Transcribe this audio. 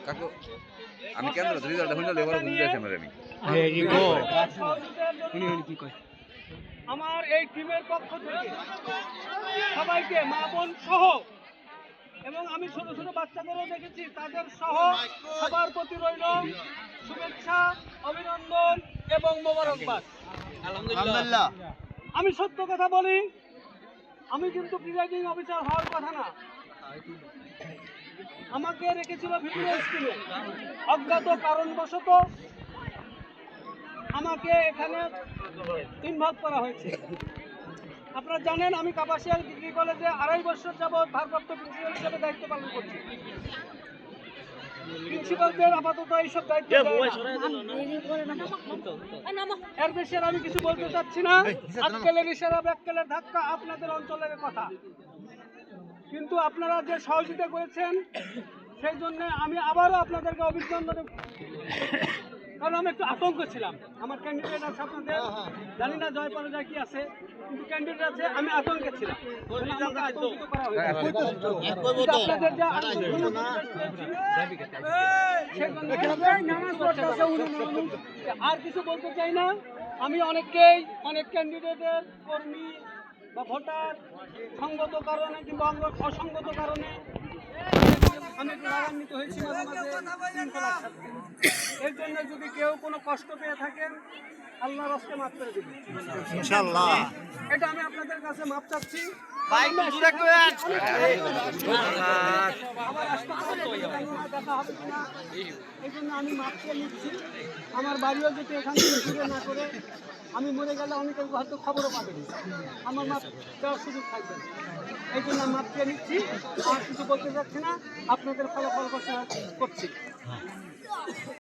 কাকু আমি কেন রেজাল্ট হইলো লেবার বুঝতে আসে মানে আমার এই টিমের পক্ষ থেকে সবাইকে মা বোন সহ এবং আমি ছোট ছোট বাচ্চাদেরও দেখেছি তাদের সহ সবার প্রতি রইল শুভেচ্ছা, অভিনন্দন এবং মোবারকবাদ। আলহামদুলিল্লাহ। আমি সত্য কথা বলি, আমি কিন্তু প্রিজাইডিং অফিসার হওয়ার কথা না। আমাকে রেখেছিল ভিডিও স্কুলে, অজ্ঞাত কারণবশত আমাকে এখানে ইনভলভ করা হয়েছে। আপনারা জানেন আমি কাপাসিয়া ডিগ্রি কলেজে 2.5 বছর যাবৎ ভারপ্রাপ্ত প্রিন্সিপাল হিসেবে দায়িত্ব পালন করছি। প্রিন্সিপালদের আপাতত এইসব দায়িত্ব এর বেশি আর আমি কিছু বলতে চাচ্ছি না। আজকালের ইশারা ব্যাককেলের ধাক্কা আপনাদের অঞ্চলের কথা, কিন্তু আপনারা যে সহযোগিতা করেছেন সেই জন্য আমি আবারও আপনাদেরকে অভিনন্দন, কারণ আমি একটু আতঙ্ক ছিলাম। আমার ক্যান্ডিডেট আছে, আপনাদের জানি না জয় পরাজয় কি আছে, কিন্তু ক্যান্ডিডেট আছে, আমি আতঙ্কে ছিলাম। আতঙ্কিত করা হয়েছে আপনাদের যে আর কিছু বলতে চাই না। আমি অনেক ক্যান্ডিডেটের কর্মী বা ভোটার সঙ্গত কারণে কিংবা অসঙ্গত কারণে আমি একটু রাগান্বিত হয়েছি মাঝে মাঝে শৃঙ্খলার সাথে। এর জন্য যদি কেউ কোনো কষ্ট পেয়ে থাকেন আল্লাহর হস্তে মাফ করে দিবেন ইনশাআল্লাহ। এটা আমি আপনাদের কাছে মাফ চাচ্ছি। এই জন্য আমি মাফ চেয়ে নিচ্ছি। আমার বাড়িও যদি এখান থেকে ঘুরে না করে আমি মরে গেলে অনেকে হয়তো খবরও পাবেন, আমার মাপ দেওয়ার সুযোগ থাকবে। এই জন্য আমি মাপ চেয়ে নিচ্ছি, আর কিছু বলতে চাচ্ছি না, আপনাদের ফলাফল ঘোষণা করছি।